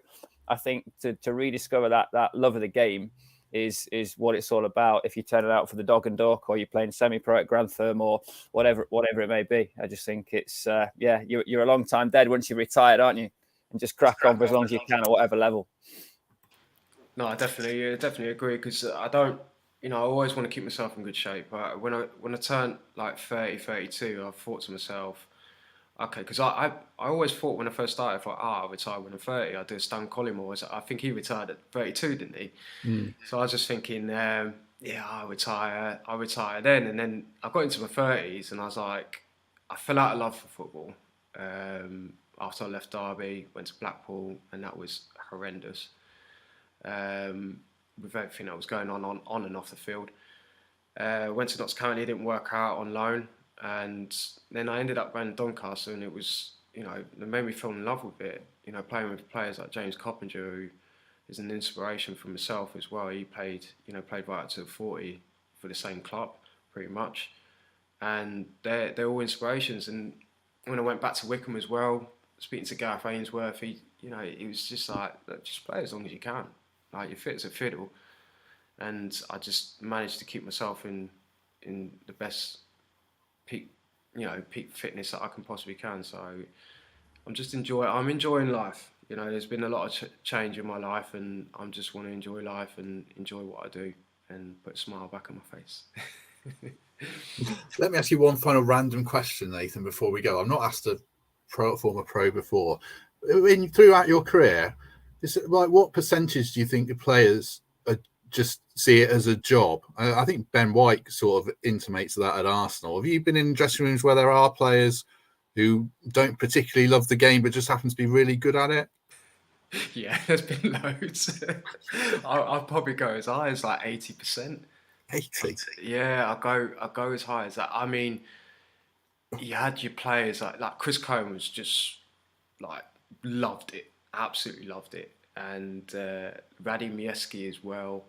I think to rediscover that love of the game is what it's all about. If you turn it out for the dog and duck, or you're playing semi-pro at Grantham, or whatever it may be, I just think it's you're a long time dead once you're retired, aren't you? And just crack on for as long as you can at whatever level. No, I definitely agree, because I don't. I always want to keep myself in good shape. But when I turn like 30, 32, I've thought to myself, Okay, because I always thought when I first started, I thought, I'll retire when I'm 30. I do Stan Collymore. I think he retired at 32, didn't he? So I was just thinking, yeah, I'll retire then. And then I got into my 30s and I was like, I fell out of love for football. After I left Derby, went to Blackpool, and that was horrendous. With everything that was going on and off the field. Went to Notts County, didn't work out on loan. And then I ended up going to Doncaster, and it was, it made me fall in love with it. Playing with players like James Coppinger, who is an inspiration for myself as well. He played right up to 40 for the same club, pretty much. And they're all inspirations. And when I went back to Wickham as well, speaking to Gareth Ainsworth, he was just like, look, just play as long as you can. Like, you're fit as a fiddle. And I just managed to keep myself in the best peak fitness that I can possibly can. So I'm enjoying life. There's been a lot of change in my life, and I just want to enjoy life and enjoy what I do and put a smile back on my face. Let me ask you one final random question, Nathan, before we go. I've not asked a former pro before. Throughout your career, what percentage do you think the players just see it as a job? I think Ben White sort of intimates that at Arsenal. Have you been in dressing rooms where there are players who don't particularly love the game but just happen to be really good at it? Yeah, there's been loads. I'll probably go as high as like 80%. 80? Yeah, I go as high as that. I mean, you had your players like Chris Cohen was just like loved it, absolutely loved it, and Radim Miejski as well.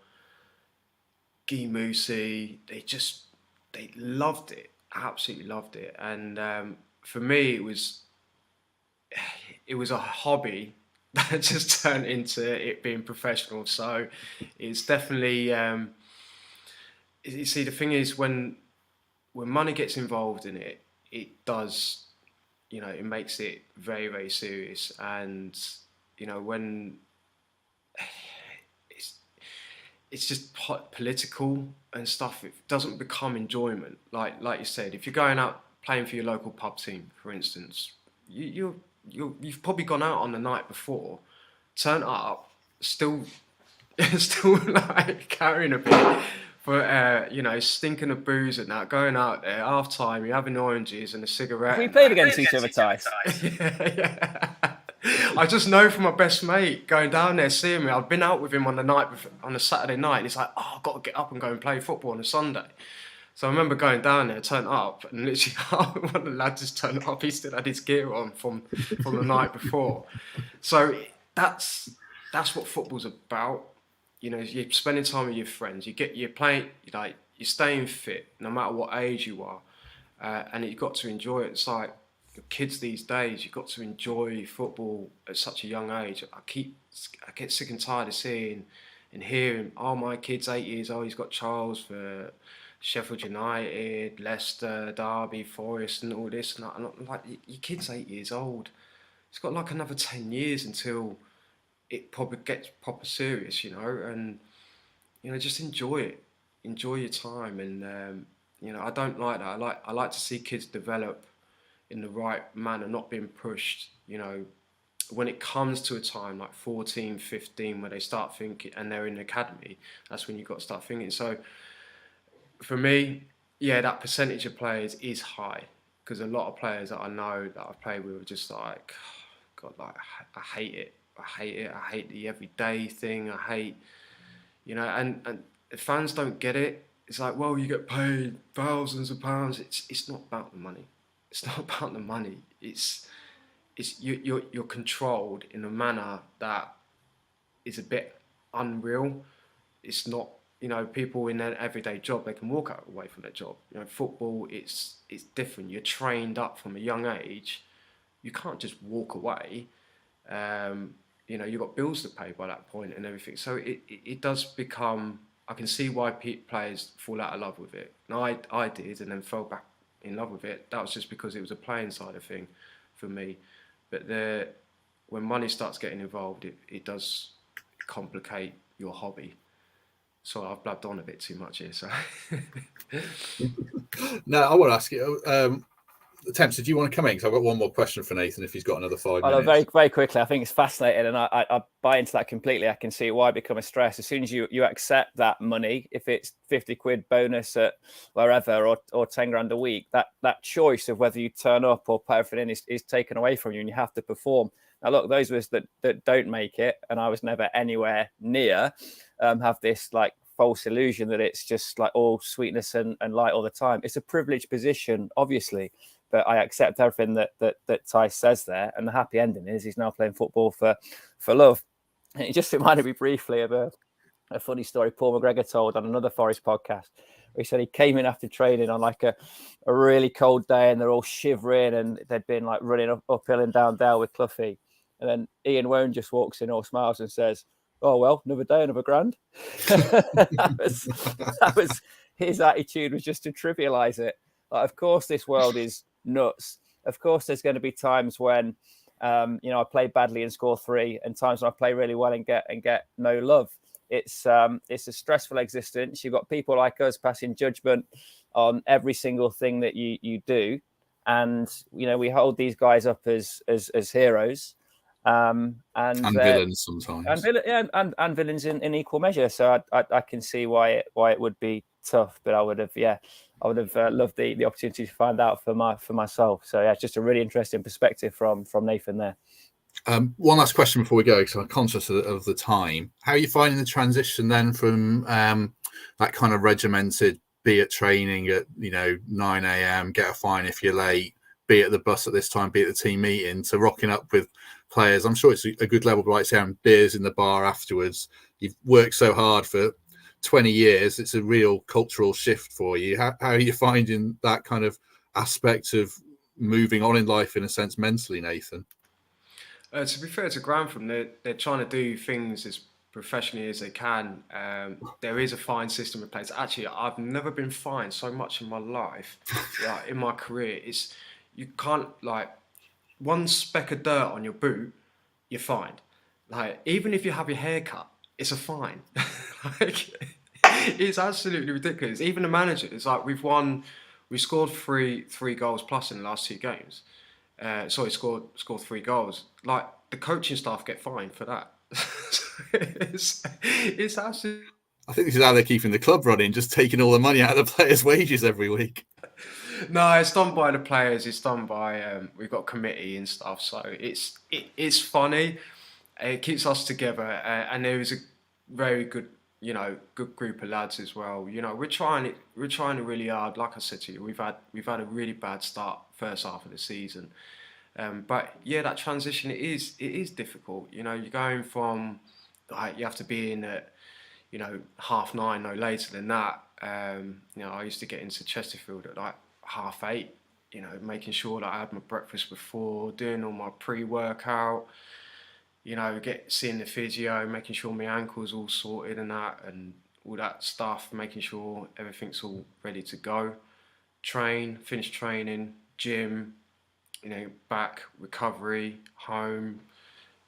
Guy Moussi, they loved it, absolutely loved it. And for me, it was a hobby that just turned into it being professional. So it's definitely, you see, the thing is when money gets involved in it, it does, it makes it very, very serious. And, when it's just political and stuff, it doesn't become enjoyment. Like you said, if you're going out playing for your local pub team, for instance, you've probably gone out on the night before, turned up, still like carrying a bit, for stinking of booze and that, going out there, half time, you're having oranges and a cigarette. We played against each other, Tyce. Yeah. I just know from my best mate going down there, seeing me. I've been out with him on a Saturday night, and he's like, I've got to get up and go and play football on a Sunday. So I remember going down there, turned up, and literally one of the lads just turned up. He still had his gear on from the night before. So that's what football's about. You're spending time with your friends. You're playing, you're staying fit no matter what age you are, and you've got to enjoy it. It's like the kids these days. You've got to enjoy football at such a young age. I get sick and tired of seeing and hearing, my kid's 8 years old. He's got trials for Sheffield United, Leicester, Derby, Forest, and all this. And I'm like, your kid's 8 years old. It's got like another 10 years until it probably gets proper serious, and just enjoy it, enjoy your time, and I don't like that. I like to see kids develop in the right manner, not being pushed. When it comes to a time like 14, 15, where they start thinking, and they're in the academy, that's when you've got to start thinking. So for me, yeah, that percentage of players is high, because a lot of players that I know that I've played with are just like, God, like I hate it. I hate the everyday thing. I hate, and fans don't get it. It's like, well, you get paid thousands of pounds. It's not about the money. It's not about the money. It's you're controlled in a manner that is a bit unreal. It's not, people in their everyday job, they can walk away from their job. Football, it's different. You're trained up from a young age. You can't just walk away. You've got bills to pay by that point and everything. So it does become, I can see why players fall out of love with it. And I did, and then fell back in love with it. That was just because it was a playing side of thing for me. But when money starts getting involved, it does complicate your hobby. So I've blabbed on a bit too much here. So No, I want to ask you, Temps, did you want to come in? Because I've got one more question for Nathan if he's got another 5 minutes. Very, very quickly. I think it's fascinating, and I buy into that completely. I can see why it become a stress. As soon as you accept that money, if it's 50 quid bonus at wherever or 10 grand a week, that choice of whether you turn up or put everything in is taken away from you, and you have to perform. Now, look, those of us that don't make it, and I was never anywhere near, have this like false illusion that it's just like all sweetness and light all the time. It's a privileged position, obviously. But I accept everything that Ty says there, and the happy ending is he's now playing football for love. And it just reminded me briefly of a funny story Paul McGregor told on another Forest podcast. Where he said he came in after training on like a really cold day, and they're all shivering, and they'd been like running uphill and down Dale with Cloughie, and then Ian Wone just walks in, all smiles, and says, "Oh well, another day, another grand." that was his attitude, was just to trivialise it. Like, of course, this world is nuts. Of course, there's going to be times when, I play badly and score 3, and times when I play really well and get no love. It's a stressful existence. You've got people like us passing judgment on every single thing that you do, and we hold these guys up as heroes, and villains sometimes, and villains in equal measure. So I can see why it would be tough, but I would have loved the opportunity to find out for myself. So yeah, it's just a really interesting perspective from Nathan there. One last question before we go, because I'm conscious of the time. How are you finding the transition then from that kind of regimented, be at training at 9 a.m, get a fine if you're late, be at the bus at this time, be at the team meeting, to rocking up with players? I'm sure it's a good level, but like saying beers in the bar afterwards. You've worked so hard for 20 years. It's a real cultural shift for you. How are you finding that kind of aspect of moving on in life, in a sense, mentally, Nathan? To be fair to Grantham, they're trying to do things as professionally as they can. There is a fine system in place. Actually, I've never been fined so much in my life, like in my career. You can't, like, one speck of dirt on your boot, you're fined. Like, even if you have your hair cut, it's a fine. Like, it's absolutely ridiculous. Even the manager, it's like we scored three goals plus in the last 2 games. Scored 3 goals. Like, the coaching staff get fined for that. It's absolutely. I think this is how they're keeping the club running, just taking all the money out of the players' wages every week. No, it's done by the players. It's done by we've got a committee and stuff. So it's funny. It keeps us together, and there is a very good group of lads as well. We're trying really hard. Like I said to you, we've had a really bad start first half of the season, but yeah, that transition it is difficult. You're going from, like, you have to be in at 9:30, no later than that. I used to get into Chesterfield at like 8:30. Making sure that I had my breakfast before, doing all my pre-workout. Seeing the physio, making sure my ankle's all sorted and that, and all that stuff, making sure everything's all ready to go. Finish training, gym, back, recovery, home.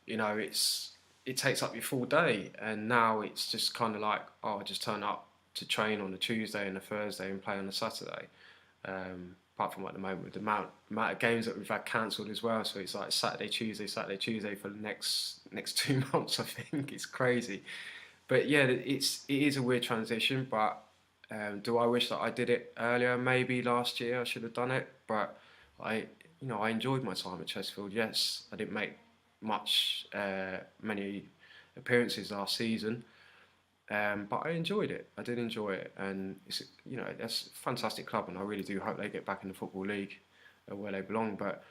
It takes up your full day, and now it's just kind of like, I just turn up to train on a Tuesday and a Thursday and play on a Saturday. Apart from at the moment with the amount of games that we've had cancelled as well, so it's like Saturday, Tuesday for the next 2 months. I think it's crazy, but yeah, it is a weird transition. But do I wish that I did it earlier? Maybe last year I should have done it, but I enjoyed my time at Chesterfield. Yes, I didn't make many appearances last season. But I enjoyed it. I did enjoy it, and it's that's a fantastic club, and I really do hope they get back in the Football League where they belong. But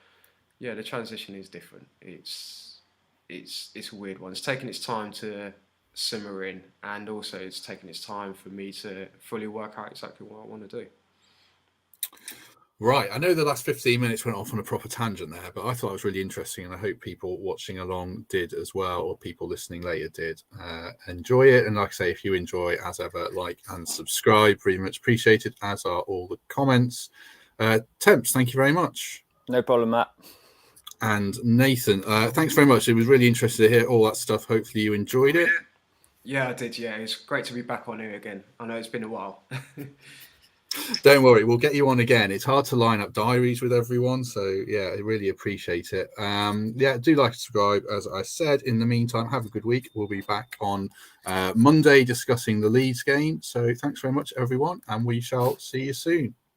yeah, the transition is different. It's a weird one. It's taken its time to simmer in, and also it's taken its time for me to fully work out exactly what I want to do. Right. I know the last 15 minutes went off on a proper tangent there, but I thought it was really interesting, and I hope people watching along did as well, or people listening later did enjoy it. And like I say, if you enjoy, as ever, like and subscribe. Pretty much appreciated, as are all the comments. Temps, thank you very much. No problem, Matt. And Nathan, thanks very much. It was really interesting to hear all that stuff. Hopefully you enjoyed it. Yeah, I did. Yeah, it's great to be back on here again. I know it's been a while. Don't worry, we'll get you on again. It's hard to line up diaries with everyone, so yeah, I really appreciate it. Yeah, do like and subscribe, as I said. In the meantime, have a good week. We'll be back on Monday discussing the Leeds game. So thanks very much, everyone, and we shall see you soon.